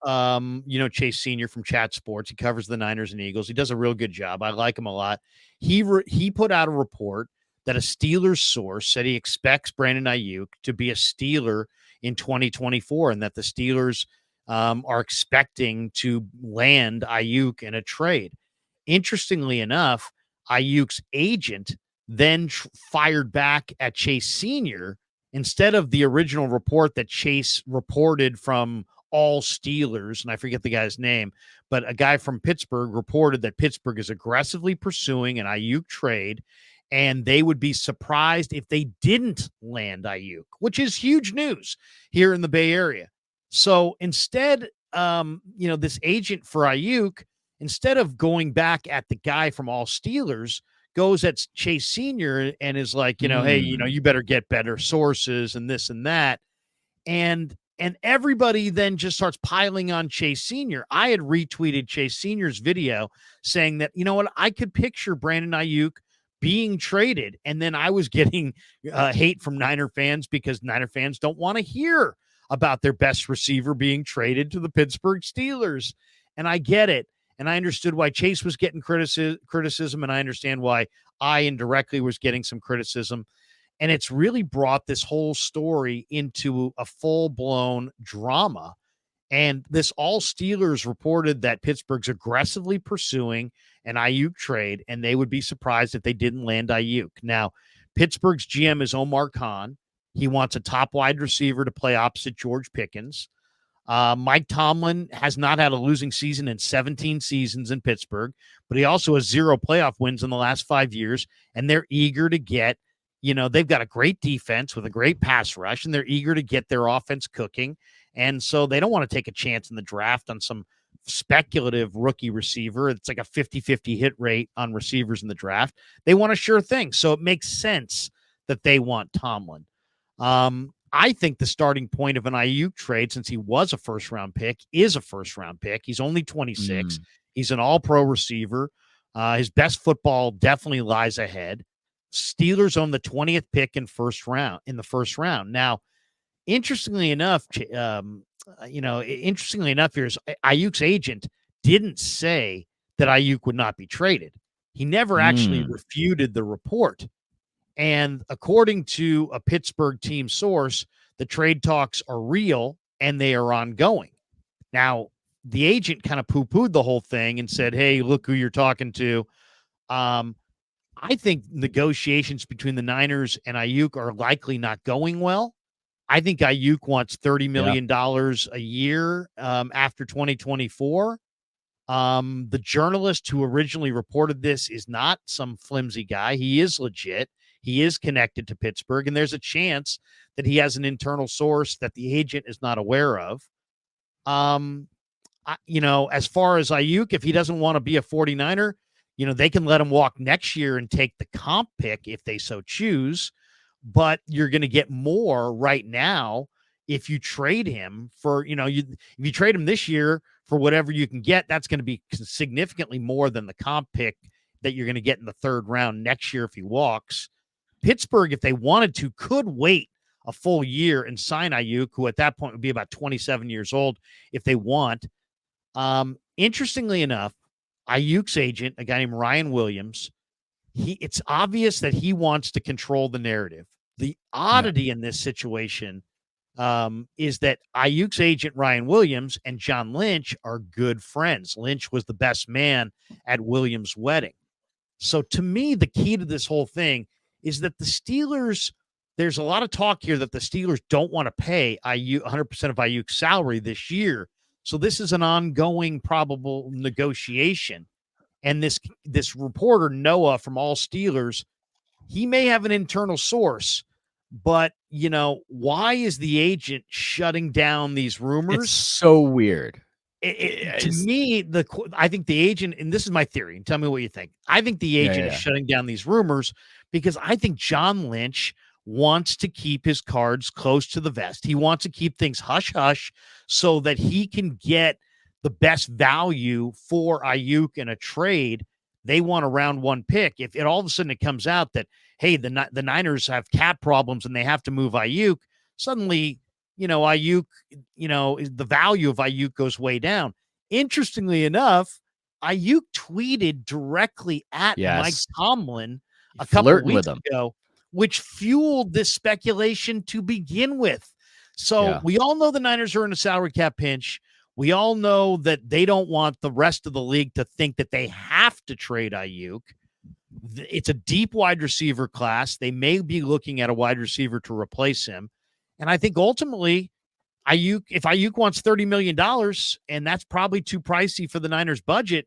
Chase Sr. from Chat Sports. He covers the Niners and Eagles. He does a real good job. I like him a lot. He put out a report that a Steelers source said he expects Brandon Aiyuk to be a Steeler in 2024, and that the Steelers are expecting to land Aiyuk in a trade. Interestingly enough, Aiyuk's agent then fired back at Chase Sr. instead of the original report that Chase reported from all Steelers, and I forget the guy's name, but a guy from Pittsburgh reported that Pittsburgh is aggressively pursuing an Aiyuk trade, and they would be surprised if they didn't land Aiyuk, which is huge news here in the Bay Area. So instead, this agent for Aiyuk, instead of going back at the guy from all Steelers, goes at Chase Sr. and is like, hey, you better get better sources and this and that. And everybody then just starts piling on Chase Sr. I had retweeted Chase Sr.'s video saying that, I could picture Brandon Aiyuk being traded. And then I was getting hate from Niner fans because Niner fans don't want to hear about their best receiver being traded to the Pittsburgh Steelers. And I get it. And I understood why Chase was getting criticism, and I understand why I indirectly was getting some criticism. And it's really brought this whole story into a full-blown drama. And this all Steelers reported that Pittsburgh's aggressively pursuing an Aiyuk trade, and they would be surprised if they didn't land Aiyuk. Now, Pittsburgh's GM is Omar Khan. He wants a top wide receiver to play opposite George Pickens. Mike Tomlin has not had a losing season in 17 seasons in Pittsburgh, but he also has 0 playoff wins in the last 5 years, and they're eager to get, they've got a great defense with a great pass rush, and they're eager to get their offense cooking, and so they don't want to take a chance in the draft on some speculative rookie receiver. It's like a 50-50 hit rate on receivers in the draft. They want a sure thing, so it makes sense that they want Tomlin. I think the starting point of an Aiyuk trade, since he was a first-round pick, is a first-round pick. He's only 26. He's an all-pro receiver. His best football definitely lies ahead. Steelers own the 20th pick in the first round. Now, interestingly enough, here's Aiyuk's agent didn't say that Aiyuk would not be traded. He never actually refuted the report. And according to a Pittsburgh team source, the trade talks are real and they are ongoing. Now, the agent kind of poo-pooed the whole thing and said, hey, look who you're talking to. I think negotiations between the Niners and Aiyuk are likely not going well. I think Aiyuk wants $30 million a year after 2024. The journalist who originally reported this is not some flimsy guy. He is legit. He is connected to Pittsburgh, and there's a chance that he has an internal source that the agent is not aware of. As far as Aiyuk, if he doesn't want to be a 49er, they can let him walk next year and take the comp pick if they so choose, but you're going to get more right now if you trade him for, if you trade him this year for whatever you can get, that's going to be significantly more than the comp pick that you're going to get in the third round next year if he walks. Pittsburgh, if they wanted to, could wait a full year and sign Aiyuk, who at that point would be about 27 years old if they want. Interestingly enough, Aiyuk's agent, a guy named Ryan Williams, it's obvious that he wants to control the narrative. The oddity in this situation is that Aiyuk's agent, Ryan Williams, and John Lynch are good friends. Lynch was the best man at Williams' wedding. So to me, the key to this whole thing is that the Steelers, there's a lot of talk here that the Steelers don't want to pay Aiyuk 100% of Aiyuk's salary this year. So this is an ongoing probable negotiation. And this reporter, Noah, from All Steelers, he may have an internal source, but, why is the agent shutting down these rumors? It's so weird. To me, I think the agent, and this is my theory, and tell me what you think. I think the agent is shutting down these rumors because I think John Lynch wants to keep his cards close to the vest. He wants to keep things hush-hush so that he can get the best value for Aiyuk in a trade. They want a round one pick. If all of a sudden it comes out that, hey, the Niners have cap problems and they have to move Aiyuk, suddenly Ayuk, the value of Ayuk goes way down. Interestingly enough, Ayuk tweeted directly at Mike Yes. Tomlin a couple Flirting with weeks him. ago, which fueled this speculation to begin with. So Yeah. we all know the Niners are in a salary cap pinch. We all know that they don't want the rest of the league to think that they have to trade Ayuk. It's a deep wide receiver class. They may be looking at a wide receiver to replace him. And I think ultimately, if Ayuk wants $30 million, and that's probably too pricey for the Niners budget,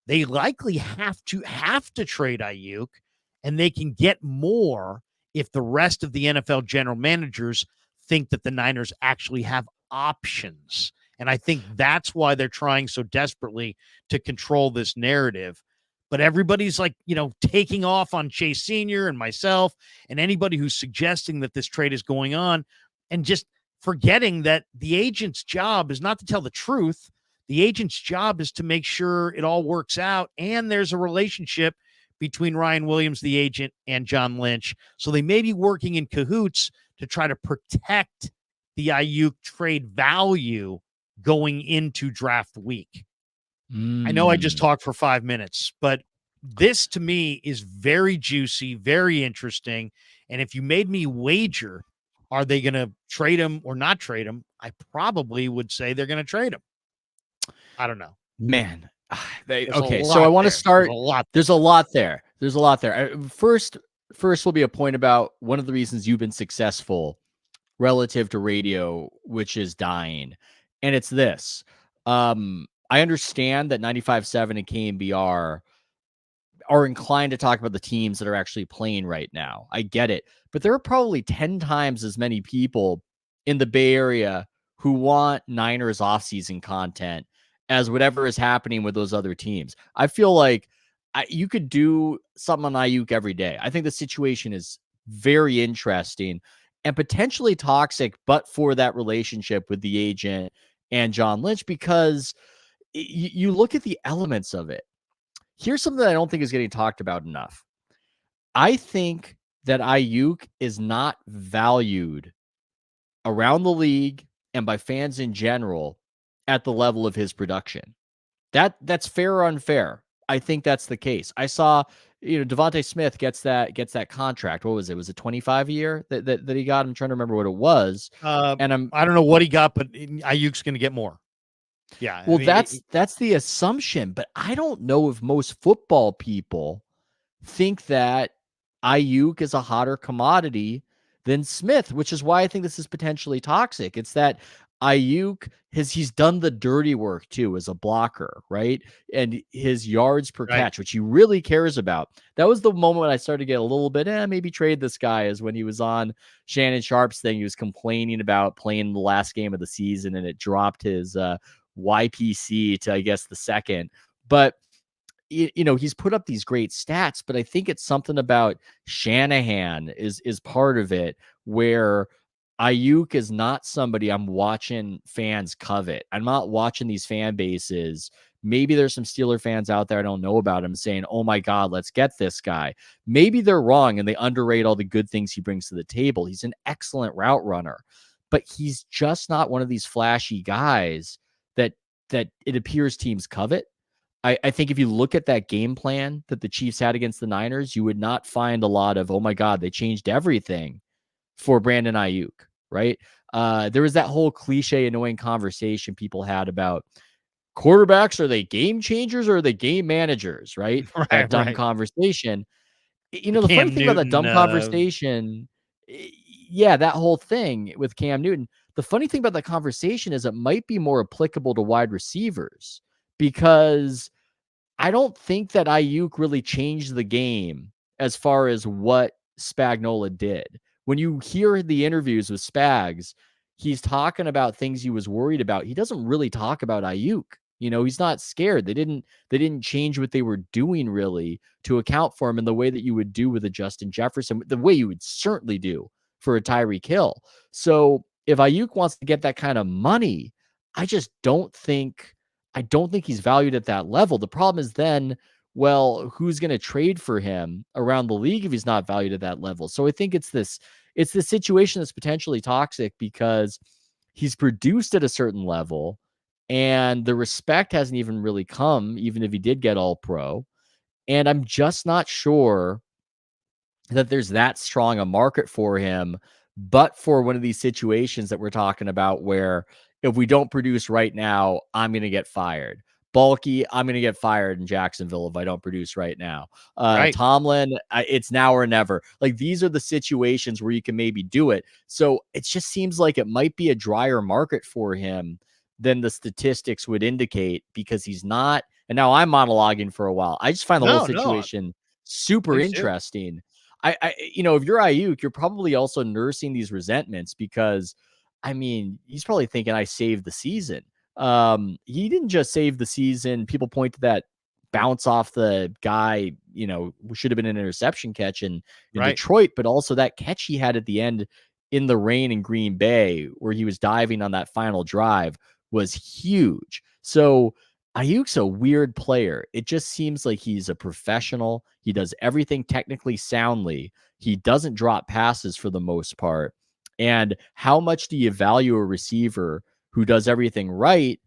they likely have to trade Ayuk, and they can get more if the rest of the NFL general managers think that the Niners actually have options. And I think that's why they're trying so desperately to control this narrative. But everybody's like, taking off on Chase Sr. and myself and anybody who's suggesting that this trade is going on, and just forgetting that the agent's job is not to tell the truth. The agent's job is to make sure it all works out, and there's a relationship between Ryan Williams, the agent, and John Lynch. So they may be working in cahoots to try to protect the Ayuk trade value going into draft week. I know I just talked for 5 minutes, but this to me is very juicy, very interesting. And if you made me wager, are they going to trade him or not trade him? I probably would say they're going to trade him. I don't know. Man. Okay, so I want to start. There's a lot there. There's a lot there. First will be a point about one of the reasons you've been successful relative to radio, which is dying. And it's this. I understand that 95.7 and KMBR are inclined to talk about the teams that are actually playing right now. I get it. But there are probably 10 times as many people in the Bay Area who want Niners offseason content as whatever is happening with those other teams. I feel like you could do something on Aiyuk every day. I think the situation is very interesting and potentially toxic, but for that relationship with the agent and John Lynch, because you look at the elements of it. Here's something that I don't think is getting talked about enough. I think that Aiyuk is not valued around the league and by fans in general at the level of his production. That's fair or unfair. I think that's the case. I saw, Devontae Smith gets that contract. What was it? Was it 25 a year that he got? I'm trying to remember what it was. And I don't know what he got, but Ayuk's going to get more. Yeah. Well, that's the assumption, but I don't know if most football people think that Aiyuk is a hotter commodity than Smith, which is why I think this is potentially toxic. It's that Aiyuk he's done the dirty work too as a blocker, right? And his yards per catch, which he really cares about. That was the moment when I started to get a little bit, maybe trade this guy, is when he was on Shannon Sharp's thing. He was complaining about playing the last game of the season and it dropped his YPC to, I guess, the second. But he's put up these great stats, but I think it's something about Shanahan is part of it, where Aiyuk is not somebody I'm watching fans covet. I'm not watching these fan bases. Maybe there's some Steeler fans out there I don't know about him saying, oh my God, let's get this guy. Maybe they're wrong and they underrate all the good things he brings to the table. He's an excellent route runner, but he's just not one of these flashy guys that it appears teams covet. I think if you look at that game plan that the Chiefs had against the Niners, you would not find a lot of, oh my God, they changed everything for Brandon Aiyuk, right? There was that whole cliche, annoying conversation people had about quarterbacks. Are they game changers or are they game managers, right? That dumb conversation. The funny thing about that dumb conversation, that whole thing with Cam Newton, the funny thing about that conversation is it might be more applicable to wide receivers, because I don't think that Aiyuk really changed the game as far as what Spagnuolo did. When you hear the interviews with Spags, he's talking about things he was worried about. He doesn't really talk about Aiyuk. He's not scared. They didn't change what they were doing really to account for him in the way that you would do with a Justin Jefferson, the way you would certainly do for a Tyreek Hill. So if Aiyuk wants to get that kind of money, I don't think he's valued at that level. The problem is then, well, who's going to trade for him around the league if he's not valued at that level? So I think it's this situation that's potentially toxic, because he's produced at a certain level, and the respect hasn't even really come, even if he did get all pro. And I'm just not sure that there's that strong a market for him, but for one of these situations that we're talking about where if we don't produce right now, I'm going to get fired. Bulky, I'm going to get fired in Jacksonville if I don't produce right now. Right. Tomlin, it's now or never. Like, these are the situations where you can maybe do it. So it just seems like it might be a drier market for him than the statistics would indicate, because he's not. And now I'm monologuing for a while. I just find the whole No, situation super please do. interesting. If you're Ayuk, you're probably also nursing these resentments because, I mean, he's probably thinking, I saved the season. He didn't just save the season. People point to that bounce off the guy, should have been an interception catch in Right. Detroit, but also that catch he had at the end in the rain in Green Bay, where he was diving on that final drive, was huge. So Ayuk's a weird player. It just seems like he's a professional. He does everything technically soundly. He doesn't drop passes for the most part. And how much do you value a receiver who does everything right?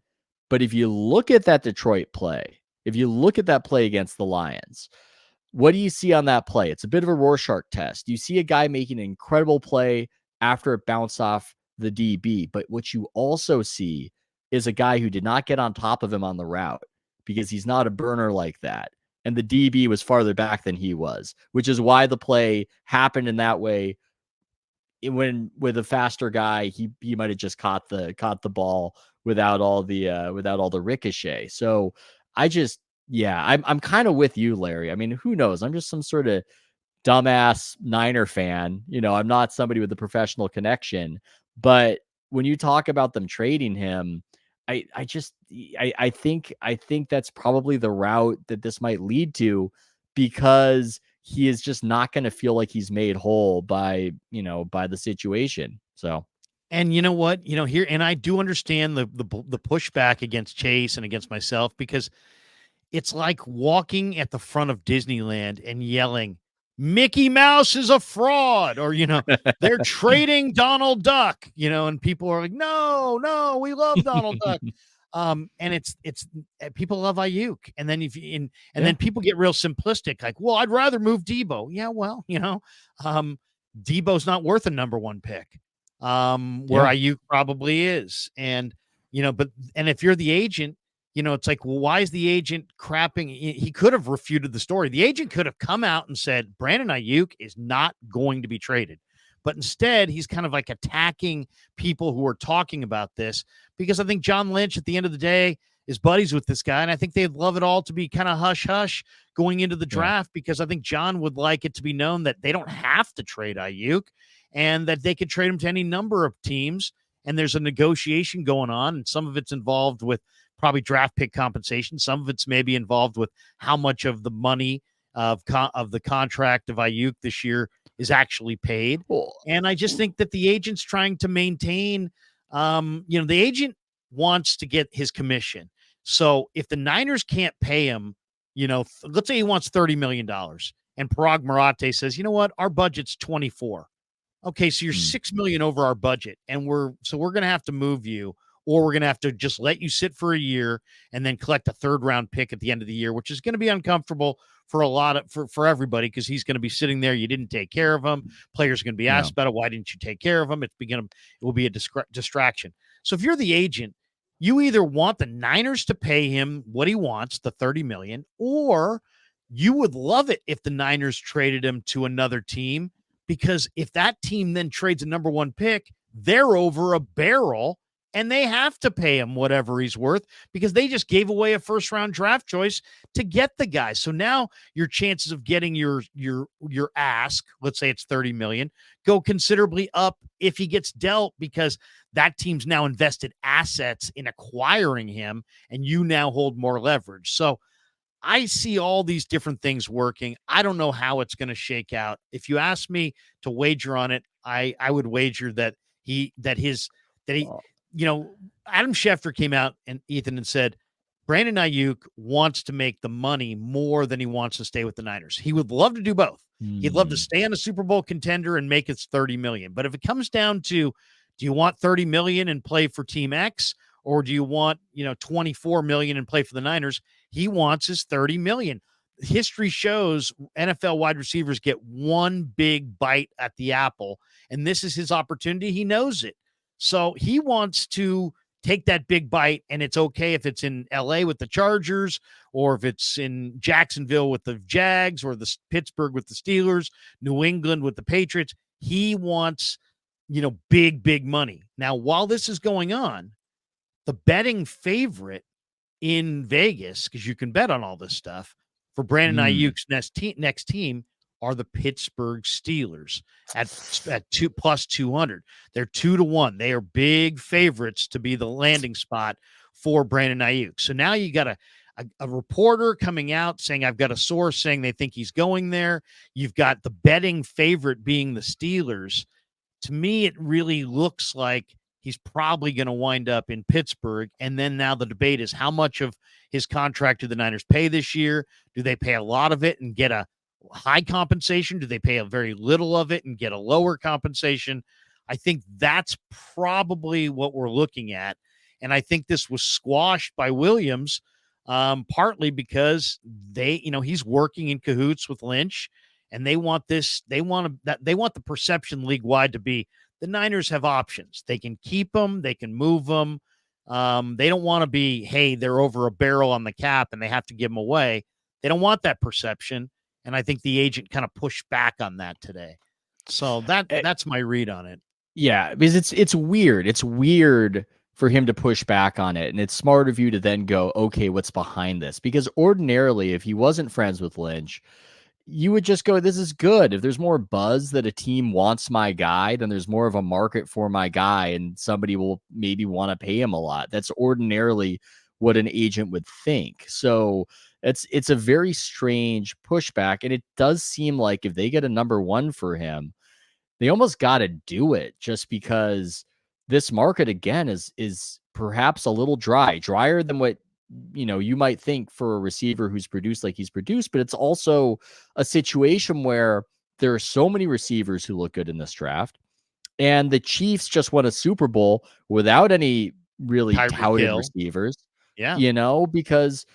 But if you look at that Detroit play, if you look at that play against the Lions, what do you see on that play? It's a bit of a Rorschach test. You see a guy making an incredible play after it bounced off the DB. But what you also see is a guy who did not get on top of him on the route, because he's not a burner like that. And the DB was farther back than he was, which is why the play happened in that way. When with a faster guy, he might have just caught the ball without all the ricochet. So I'm kind of with you, Larry. I mean, who knows? I'm just some sort of dumbass Niner fan. I'm not somebody with a professional connection. But when you talk about them trading him, I think that's probably the route that this might lead to, because he is just not going to feel like he's made whole by the situation. So And you know what? Here, and I do understand the pushback against Chase and against myself, because it's like walking at the front of Disneyland and yelling, Mickey Mouse is a fraud, or, they're trading Donald Duck, and people are like, no, we love Donald Duck. And it's people love Ayuk. And then then people get real simplistic, like, well, I'd rather move Debo. Yeah, well, Debo's not worth a number one pick. Where yeah. Ayuk probably is. And, and if you're the agent, it's like, well, why is the agent crapping? He could have refuted the story. The agent could have come out and said, Brandon Aiyuk is not going to be traded. But instead, he's kind of like attacking people who are talking about this, because I think John Lynch, at the end of the day, is buddies with this guy. And I think they'd love it all to be kind of hush hush going into the draft, because I think John would like it to be known that they don't have to trade Aiyuk, and that they could trade him to any number of teams. And there's a negotiation going on, and some of it's involved with probably draft pick compensation. Some of it's maybe involved with how much of the money of the contract of Ayuk this year is actually paid. And I just think that the agent's trying to maintain, the agent wants to get his commission. So if the Niners can't pay him, let's say he wants $30 million, and Parag Marathe says, you know what, our budget's 24. Okay, so you're 6 million over our budget, and we're going to have to move you, or we're going to have to just let you sit for a year and then collect a third round pick at the end of the year, which is going to be uncomfortable for for everybody, because he's going to be sitting there. You didn't take care of him. Players are going to be asked about it. Why didn't you take care of him? It will be a distraction. So if you're the agent, you either want the Niners to pay him what he wants, the 30 million, or you would love it if the Niners traded him to another team, because if that team then trades a number one pick, they're over a barrel, and they have to pay him whatever he's worth, because they just gave away a first round draft choice to get the guy. So now your chances of getting your ask, let's say it's 30 million, go considerably up if he gets dealt, because that team's now invested assets in acquiring him, and you now hold more leverage. So I see all these different things working. I don't know how it's going to shake out. If you ask me to wager on it, I would wager that he, Adam Schefter came out, and Ethan, and said, Brandon Aiyuk wants to make the money more than he wants to stay with the Niners. He would love to do both. He'd love to stay on a Super Bowl contender and make it 30 million. But if it comes down to Do you want 30 million and play for Team X, or do you want, 24 million and play for the Niners? He wants his 30 million. History shows NFL wide receivers get one big bite at the apple, and this is his opportunity. He knows it. So he wants to take that big bite, and it's okay if it's in LA with the Chargers, or if it's in Jacksonville with the Jags, or the Pittsburgh with the Steelers, New England with the Patriots. He wants, big money. Now, while this is going on, the betting favorite in Vegas, because you can bet on all this stuff, for Brandon Aiyuk's next team are the Pittsburgh Steelers at 2+200. They're 2-1. They are big favorites to be the landing spot for Brandon Aiyuk. So now you got a reporter coming out saying, I've got a source saying they think he's going there. You've got the betting favorite being the Steelers. To me, it really looks like he's probably going to wind up in Pittsburgh. And then now the debate is, how much of his contract do the Niners pay this year? Do they pay a lot of it and get a high compensation? Do they pay a very little of it and get a lower compensation? I think that's probably what we're looking at. And I think this was squashed by Williams, partly because he's working in cahoots with Lynch, and they want the perception league wide to be, the Niners have options. They can keep them, they can move them. They don't want to be, hey, they're over a barrel on the cap and they have to give them away. They don't want that perception. And I think the agent kind of pushed back on that today. So that's my read on it. Yeah, because it's weird. It's weird for him to push back on it. And it's smart of you to then go, okay, what's behind this? Because ordinarily, if he wasn't friends with Lynch, you would just go, this is good. If there's more buzz that a team wants my guy, then there's more of a market for my guy, and somebody will maybe want to pay him a lot. That's ordinarily what an agent would think. So it's a very strange pushback. And it does seem like if they get a number one for him, they almost got to do it, just because this market again is perhaps a little drier than what you might think for a receiver who's produced like he's produced. But it's also a situation where there are so many receivers who look good in this draft, and the Chiefs just won a Super Bowl without any really Tyreek touted Hill. receivers. Yeah. Because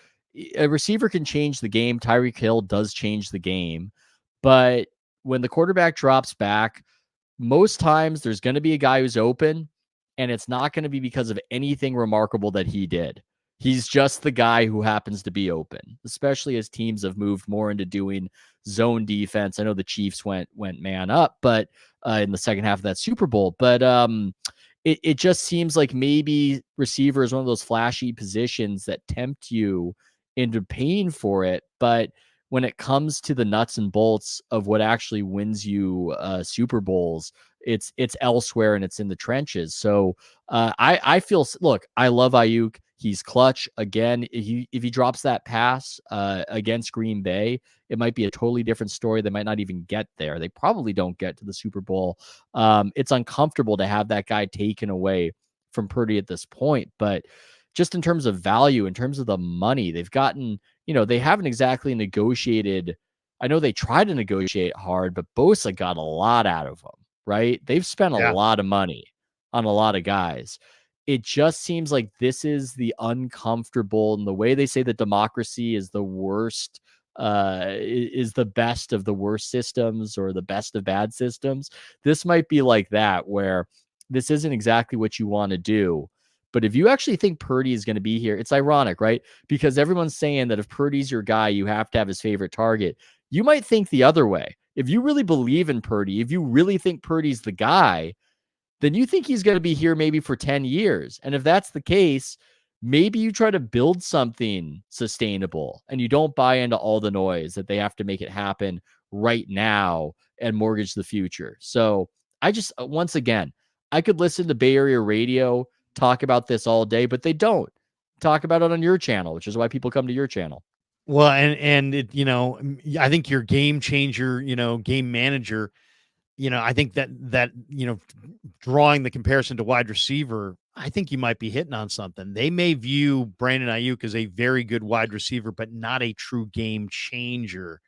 a receiver can change the game. Tyreek Hill does change the game, but when the quarterback drops back, most times there's going to be a guy who's open, and it's not going to be because of anything remarkable that he did. He's just the guy who happens to be open, especially as teams have moved more into doing zone defense. I know the Chiefs went man up, but in the second half of that Super Bowl, but it just seems like maybe receiver is one of those flashy positions that tempt you into paying for it. But when it comes to the nuts and bolts of what actually wins you Super Bowls, it's elsewhere, and it's in the trenches. So I feel, look, I love Aiyuk. He's clutch. Again, if he drops that pass against Green Bay, it might be a totally different story. They might not even get there. They probably don't get to the Super Bowl. It's uncomfortable to have that guy taken away from Purdy at this point. But just in terms of value, in terms of the money, they've gotten, they haven't exactly negotiated. I know they tried to negotiate hard, but Bosa got a lot out of them, right? They've spent a lot of money on a lot of guys. It just seems like this is the uncomfortable, and the way they say that democracy is the worst, is the best of the worst systems, or the best of bad systems. This might be like that, where this isn't exactly what you want to do. But if you actually think Purdy is going to be here, it's ironic, right? Because everyone's saying that if Purdy's your guy, you have to have his favorite target. You might think the other way. If you really believe in Purdy, if you really think Purdy's the guy, then you think he's going to be here maybe for 10 years. And if that's the case, maybe you try to build something sustainable and you don't buy into all the noise that they have to make it happen right now and mortgage the future. So I just, once again, I could listen to Bay Area radio talk about this all day, but they don't talk about it on your channel, which is why people come to your channel. Well, and it, I think your game changer, game manager, I think that, drawing the comparison to wide receiver, I think you might be hitting on something. They may view Brandon Aiyuk as a very good wide receiver, but not a true game changer